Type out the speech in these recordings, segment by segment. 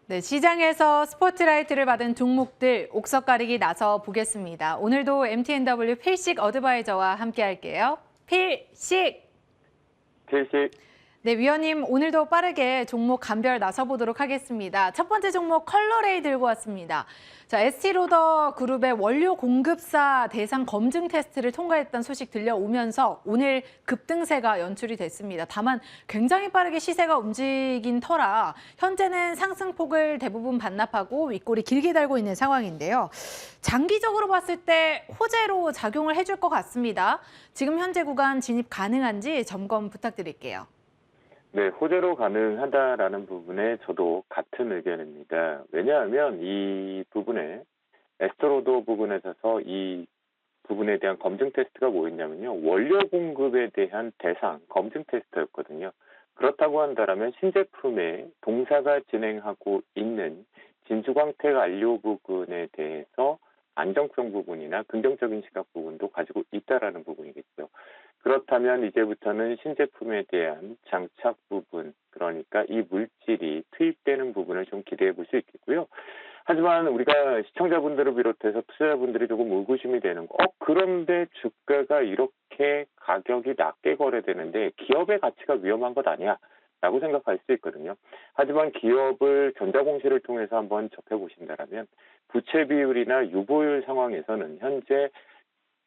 네, 시장에서 스포트라이트를 받은 종목들 옥석 가리기 나서 보겠습니다. 오늘도 MTNW 필식 어드바이저와 함께 할게요. 필식! 필식. 네, 위원님 오늘도 빠르게 종목 감별 나서 보도록 하겠습니다. 첫 번째 종목 컬러레이 들고 왔습니다. 자, 에스티로더 그룹의 원료 공급사 대상 검증 테스트를 통과했던 소식 들려오면서 오늘 급등세가 연출이 됐습니다. 다만 굉장히 빠르게 시세가 움직인 터라 현재는 상승폭을 대부분 반납하고 윗골이 길게 달고 있는 상황인데요. 장기적으로 봤을 때 호재로 작용을 해줄 것 같습니다. 지금 현재 구간 진입 가능한지 점검 부탁드릴게요. 네, 호재로 가능하다라는 부분에 저도 같은 의견입니다. 왜냐하면 이 부분에 에스트로도 부분에 있어서 이 부분에 대한 검증 테스트가 뭐였냐면요. 원료 공급에 대한 대상 검증 테스트였거든요. 그렇다고 한다면 신제품의 동사가 진행하고 있는 진수광택 완료 부분에 대해서 안정성 부분이나 긍정적인 시각 부분도 가지고 있다라는 부분이겠죠. 그렇다면 이제부터는 신제품에 대한 장착 부분, 그러니까 이 물질이 투입되는 부분을 좀 기대해 볼 수 있겠고요. 하지만 우리가 시청자분들을 비롯해서 투자자분들이 조금 의구심이 되는 거, 그런데 주가가 이렇게 가격이 낮게 거래되는데 기업의 가치가 위험한 것 아니야? 라고 생각할 수 있거든요. 하지만 기업을 전자공시를 통해서 한번 접해보신다면 부채 비율이나 유보율 상황에서는 현재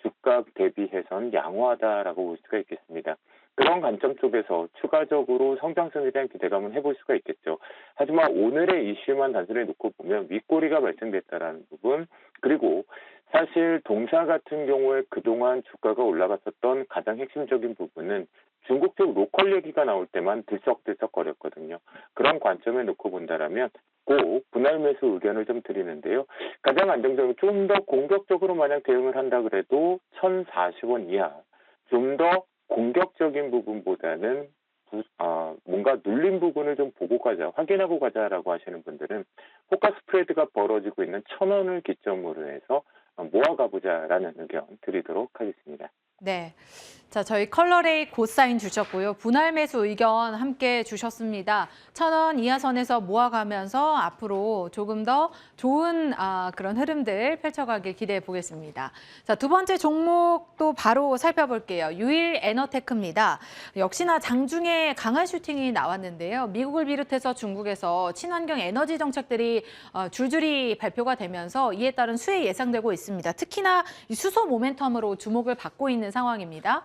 주가 대비해선 양호하다라고 볼 수가 있겠습니다. 그런 관점 쪽에서 추가적으로 성장성에 대한 기대감은 해볼 수가 있겠죠. 하지만 오늘의 이슈만 단순히 놓고 보면 윗꼬리가 발생됐다는 부분, 그리고 사실 동사 같은 경우에 그동안 주가가 올라갔었던 가장 핵심적인 부분은 중국 쪽 로컬 얘기가 나올 때만 들썩들썩 거렸거든요. 그런 관점에 놓고 본다라면 꼭 분할 매수 의견을 좀 드리는데요. 가장 안정적으로 좀 더 공격적으로 만약 대응을 한다 그래도 1,040원 이하, 좀 더 공격적인 부분보다는 뭔가 눌린 부분을 좀 보고 가자, 확인하고 가자라고 하시는 분들은 호가 스프레드가 벌어지고 있는 1,000원을 기점으로 해서 모아가보자라는 의견 드리도록 하겠습니다. 네. 자, 저희 컬러레이 고사인 주셨고요. 분할 매수 의견 함께 주셨습니다. 1,000원 이하 선에서 모아가면서 앞으로 조금 더 좋은 그런 흐름들 펼쳐가길 기대해 보겠습니다. 자, 두 번째 종목도 바로 살펴볼게요. 유일 에너테크입니다. 역시나 장중에 강한 슈팅이 나왔는데요. 미국을 비롯해서 중국에서 친환경 에너지 정책들이 줄줄이 발표가 되면서 이에 따른 수혜 예상되고 있습니다. 특히나 이 수소 모멘텀으로 주목을 받고 있는 상황입니다.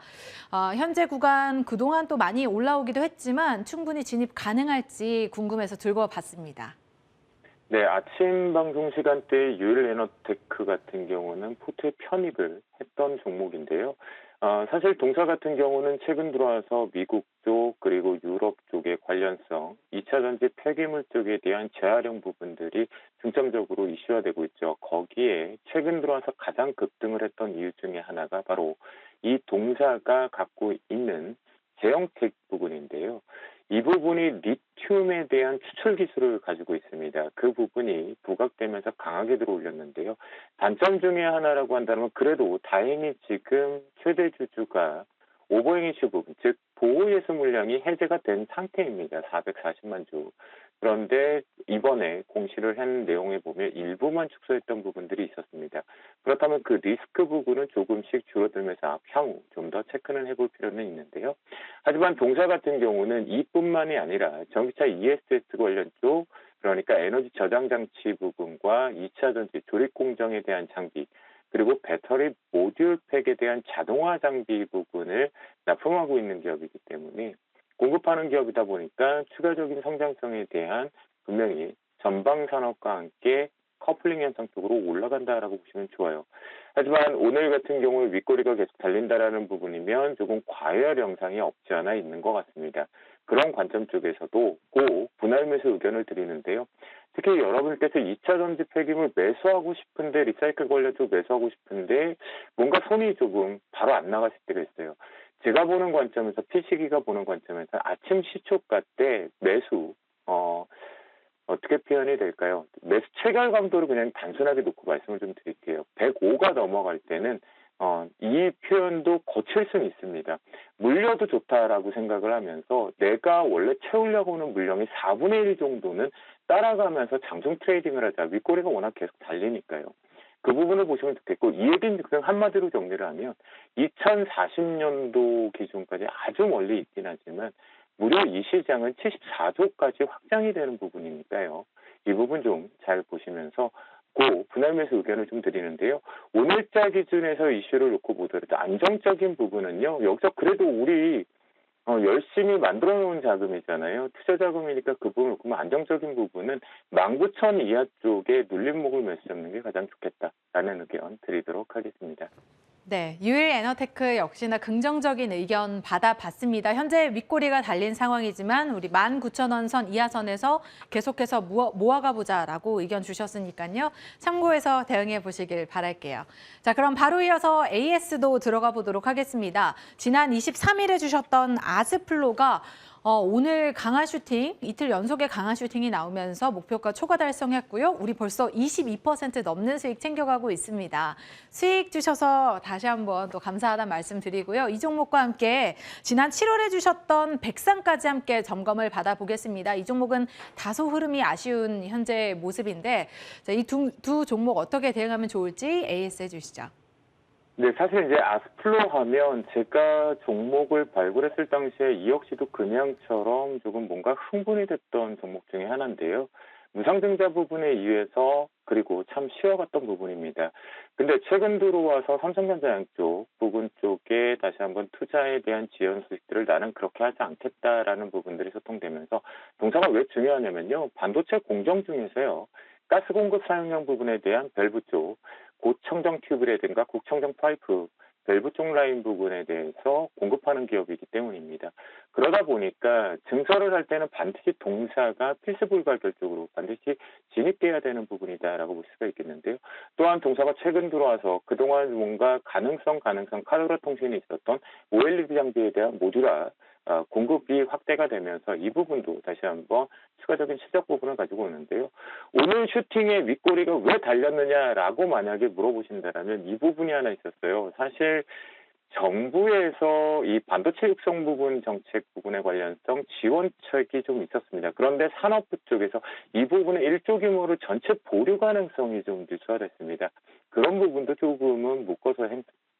현재 구간 그동안 또 많이 올라오기도 했지만 충분히 진입 가능할지 궁금해서 들고 봤습니다. 네, 아침 방송 시간대 유일 에너테크 같은 경우는 포트에 편입을 했던 종목인데요. 사실 동사 같은 경우는 최근 들어와서 미국 쪽 그리고 유럽 쪽의 관련성, 2차 전지 폐기물 쪽에 대한 재활용 부분들이 중점적으로 이슈화되고 있죠. 거기에 최근 들어와서 가장 급등을 했던 이유 중에 하나가 바로 이 동사가 갖고 있는 제형택 부분인데요. 이 부분이 리튬에 대한 추출 기술을 가지고 있습니다. 그 부분이 부각되면서 강하게 들어올렸는데요. 단점 중에 하나라고 한다면 그래도 다행히 지금 최대 주주가 오버행 이슈 부분, 즉 보호예수 물량이 해제가 된 상태입니다. 440만 주. 그런데 이번에 공시를 한 내용에 보면 일부만 축소했던 부분들이 있었습니다. 그렇다면 그 리스크 부분은 조금씩 줄어들면서 향후 좀 더 체크는 해볼 필요는 있는데요. 하지만 동사 같은 경우는 이뿐만이 아니라 전기차 ESS 관련 쪽, 그러니까 에너지 저장 장치 부분과 2차 전지 조립 공정에 대한 장비, 그리고 배터리 모듈 팩에 대한 자동화 장비 부분을 납품하고 있는 기업이기 때문에 공급하는 기업이다 보니까 추가적인 성장성에 대한 분명히 전방 산업과 함께 커플링 현상 쪽으로 올라간다라고 보시면 좋아요. 하지만 오늘 같은 경우 윗꼬리가 계속 달린다라는 부분이면 조금 과열 영상이 없지 않아 있는 것 같습니다. 그런 관점 쪽에서도 꼭 분할 매수 의견을 드리는데요. 특히 여러분께서 2차 전지 폐기물 매수하고 싶은데 리사이클 관련 쪽 매수하고 싶은데 뭔가 손이 조금 바로 안 나가실 때가 있어요. 제가 보는 관점에서 필시기가 보는 관점에서 아침 시초가 때 매수 어떻게 표현이 될까요? 매수 체결 강도를 그냥 단순하게 놓고 말씀을 좀 드릴게요. 105가 넘어갈 때는 이 표현도 거칠 수는 있습니다. 물려도 좋다라고 생각을 하면서 내가 원래 채우려고 하는 물량이 4분의 1 정도는 따라가면서 장중 트레이딩을 하자. 윗꼬리가 워낙 계속 달리니까요. 그 부분을 보시면 좋겠고, 이 얘기는 그냥 한마디로 정리를 하면 2040년도 기준까지 아주 멀리 있긴 하지만 무려 이 시장은 74조까지 확장이 되는 부분이니까요. 이 부분 좀 잘 보시면서 고 분할 매수 의견을 좀 드리는데요. 오늘자 기준에서 이슈를 놓고 보더라도 안정적인 부분은요. 여기서 그래도 우리 열심히 만들어 놓은 자금이잖아요. 투자 자금이니까 그 부분을 보면 안정적인 부분은 19,000 이하 쪽에 눌림목을 매수 잡는 게 가장 좋겠다라는 의견 드리도록 하겠습니다. 네, 유일 에너테크 역시나 긍정적인 의견 받아봤습니다. 현재 윗꼬리가 달린 상황이지만 우리 19,000원 선 이하선에서 계속해서 모아가 보자라고 의견 주셨으니까요. 참고해서 대응해 보시길 바랄게요. 자, 그럼 바로 이어서 AS도 들어가 보도록 하겠습니다. 지난 23일에 주셨던 아스플로가 오늘 강한 슈팅, 이틀 연속의 강한 슈팅이 나오면서 목표가 초과 달성했고요. 우리 벌써 22% 넘는 수익 챙겨가고 있습니다. 수익 주셔서 다시 한번 또 감사하다는 말씀 드리고요. 이 종목과 함께 지난 7월에 주셨던 백상까지 함께 점검을 받아보겠습니다. 이 종목은 다소 흐름이 아쉬운 현재 모습인데 이 두 종목 어떻게 대응하면 좋을지 AS 해주시죠. 네, 사실 이제 아스플로 하면 제가 종목을 발굴했을 당시에 이 역시도 그냥처럼 조금 뭔가 흥분이 됐던 종목 중에 하나인데요. 무상증자 부분에 의해서 그리고 참 쉬어갔던 부분입니다. 근데 최근 들어와서 삼성전자 양쪽 부분 쪽에 다시 한번 투자에 대한 지원 수익들을 나는 그렇게 하지 않겠다라는 부분들이 소통되면서 동사가 왜 중요하냐면요. 반도체 공정 중에서요. 가스 공급 사용량 부분에 대한 밸브 쪽 고청정 튜브라든가 고청정 파이프, 밸브 쪽 라인 부분에 대해서 공급하는 기업이기 때문입니다. 그러다 보니까 증설을 할 때는 반드시 동사가 필수 불가결적으로 반드시 진입돼야 되는 부분이다라고 볼 수가 있겠는데요. 또한 동사가 최근 들어와서 그동안 뭔가 가능성 카드라 통신이 있었던 OLED 장비에 대한 모듈화 공급이 확대가 되면서 이 부분도 다시 한번 추가적인 실적 부분을 가지고 오는데요. 오늘 슈팅의 윗꼬리가 왜 달렸느냐라고 만약에 물어보신다면 이 부분이 하나 있었어요. 사실 정부에서 이 반도체 육성 부분 정책 부분에 관련성 지원책이 좀 있었습니다. 그런데 산업부 쪽에서 이 부분의 일조 규모를 전체 보류 가능성이 좀 누수화됐습니다. 그런 부분도 조금은 묶어서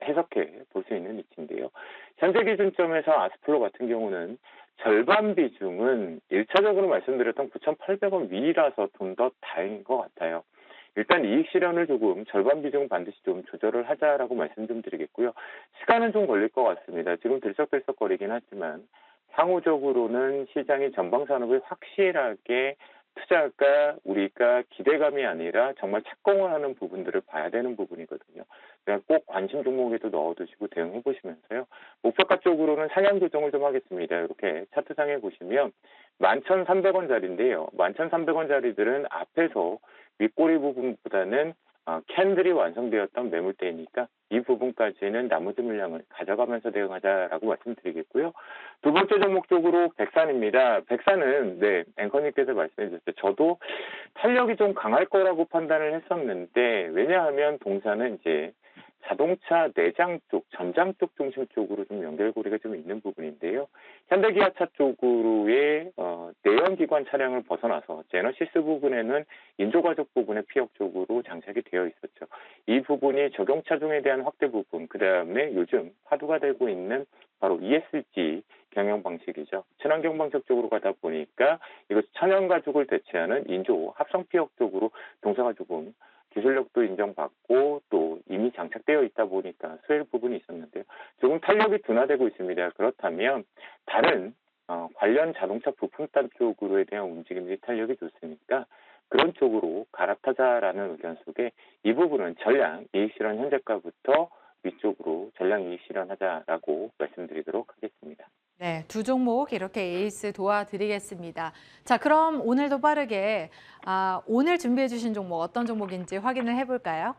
해석해 볼 수 있는 위치인데요. 현재 기준점에서 아스플로 같은 경우는 절반 비중은 1차적으로 말씀드렸던 9,800원 위라서 좀 더 다행인 것 같아요. 일단 이익 실현을 조금 절반 비중 반드시 좀 조절을 하자라고 말씀 좀 드리겠고요. 시간은 좀 걸릴 것 같습니다. 지금 들썩들썩거리긴 하지만 향후적으로는 시장이 전방 산업을 확실하게 투자가 우리가 기대감이 아니라 정말 착공을 하는 부분들을 봐야 되는 부분이거든요. 그러니까 꼭 관심 종목에도 넣어두시고 대응해 보시면서요. 목표가 쪽으로는 상향 조정을 좀 하겠습니다. 이렇게 차트상에 보시면 11,300원짜리인데요. 11,300원짜리들은 앞에서 윗꼬리 부분보다는 캔들이 완성되었던 매물대이니까 이 부분까지는 나머지 물량을 가져가면서 대응하자라고 말씀드리겠고요. 두 번째 종목 쪽으로 백산입니다. 백산은 앵커님께서 말씀해 주셨죠. 저도 탄력이 좀 강할 거라고 판단을 했었는데 왜냐하면 동사는 이제 자동차 내장 쪽, 전장 쪽 중심 쪽으로 좀 연결고리가 좀 있는 부분인데요. 현대기아차 쪽으로의 내연기관 차량을 벗어나서 제너시스 부분에는 인조가죽 부분의 피혁 쪽으로 장착이 되어 있었죠. 이 부분이 적용차종에 대한 확대 부분, 그 다음에 요즘 화두가 되고 있는 바로 ESG 경영 방식이죠. 친환경 방식 쪽으로 가다 보니까 이것 천연가죽을 대체하는 인조 합성 피혁 쪽으로 동사가 조금 기술력도 인정받고 또 이미 장착되어 있다 보니까 수혜 부분이 있었는데요. 조금 탄력이 둔화되고 있습니다. 그렇다면 다른 관련 자동차 부품단 쪽으로에 대한 움직임이 탄력이 좋으니까 그런 쪽으로 갈아타자라는 의견 속에 이 부분은 전량 이익 실현 현재가부터 위쪽으로 전량 이익 실현하자라고 말씀드리도록 하겠습니다. 네, 두 종목 이렇게 에이스 도와드리겠습니다. 자, 그럼 오늘도 빠르게 오늘 준비해 주신 종목 어떤 종목인지 확인을 해볼까요?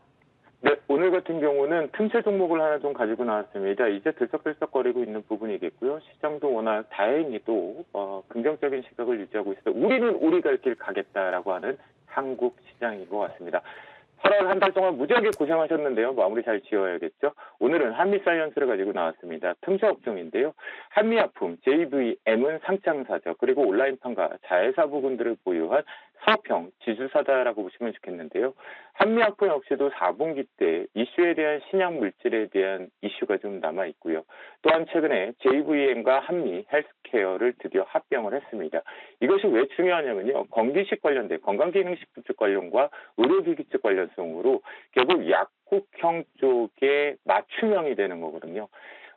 네, 오늘 같은 경우는 틈새 종목을 하나 좀 가지고 나왔습니다. 이제 들썩들썩거리고 있는 부분이겠고요. 시장도 워낙 다행히도 긍정적인 시각을 유지하고 있어서 우리는 우리 갈 길 가겠다라고 하는 한국 시장인 것 같습니다. 8월 한 달 동안 무지하게 고생하셨는데요. 마무리 잘 지어야겠죠. 오늘은 한미사이언스를 가지고 나왔습니다. 틈새 업종인데요. 한미약품, JVM은 상장사죠. 그리고 온라인판과 자회사 부분들을 보유한 사업형 지주사다라고 보시면 좋겠는데요. 한미약품 역시도 4분기 때 이슈에 대한 신약 물질에 대한 이슈가 좀 남아 있고요. 또한 최근에 JVM과 한미 헬스케어를 드디어 합병을 했습니다. 이것이 왜 중요하냐면요. 건기식 관련된 건강기능식품 쪽 관련과 의료기기 쪽 관련성으로 결국 약국형 쪽에 맞춤형이 되는 거거든요.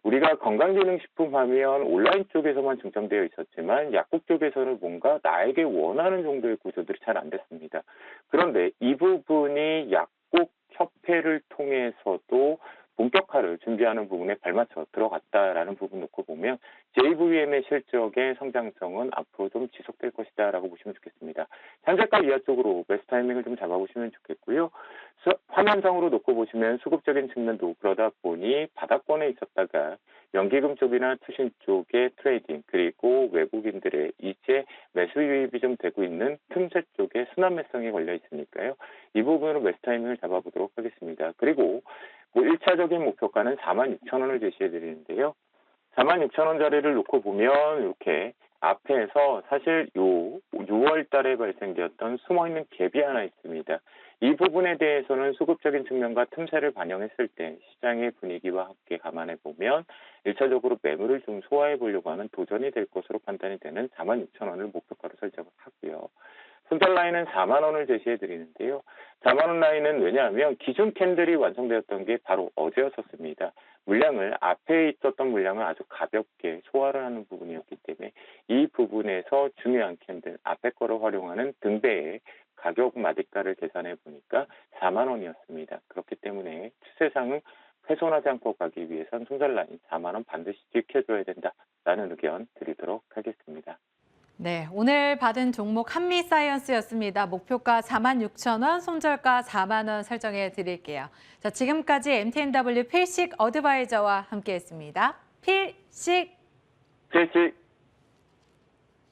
우리가 건강기능식품 하면 온라인 쪽에서만 중점되어 있었지만 약국 쪽에서는 뭔가 나에게 원하는 정도의 구조들이 잘 안 됐습니다. 그런데 이 부분이 약국 협회를 통해서도 본격화를 준비하는 부분에 발맞춰 들어갔다라는 부분 놓고 보면 JVM의 실적의 성장성은 앞으로 좀 지속될 것이다라고 보시면 좋겠습니다. 현재가 이하 쪽으로 매수 타이밍을 좀 잡아보시면 좋겠고요. 화면상으로 놓고 보시면 수급적인 측면도 그러다 보니 바닥권에 있었다가 연기금 쪽이나 투신 쪽의 트레이딩 그리고 외국인들의 이제 매수 유입이 좀 되고 있는 틈새 쪽에 순환 매성이 걸려 있으니까요. 이 부분으로 매수 타이밍을 잡아보도록 하겠습니다. 그리고 1차적인 목표가는 46,000원을 제시해 드리는데요. 46,000원짜리를 놓고 보면 이렇게 앞에서 사실 6월 달에 발생되었던 숨어있는 갭이 하나 있습니다. 이 부분에 대해서는 수급적인 측면과 틈새를 반영했을 때 시장의 분위기와 함께 감안해 보면 1차적으로 매물을 좀 소화해 보려고 하는 도전이 될 것으로 판단이 되는 46,000원을 목표가로 설정을 하고요. 손절 라인은 4만 원을 제시해 드리는데요. 4만 원 라인은 왜냐하면 기존 캔들이 완성되었던 게 바로 어제였었습니다. 물량을 앞에 있었던 물량을 아주 가볍게 소화를 하는 부분이었기 때문에 이 부분에서 중요한 캔들 앞에 거를 활용하는 등배의 가격 마디가를 계산해 보니까 4만 원이었습니다. 그렇기 때문에 추세상은 훼손하지 않고 가기 위해선 손절 라인 4만 원 반드시 지켜줘야 된다라는 의견 드리도록 하겠습니다. 네, 오늘 받은 종목 한미사이언스였습니다. 목표가 46,000원, 손절가 4만 원 설정해 드릴게요. 자, 지금까지 MTNW 필식 어드바이저와 함께했습니다. 필식.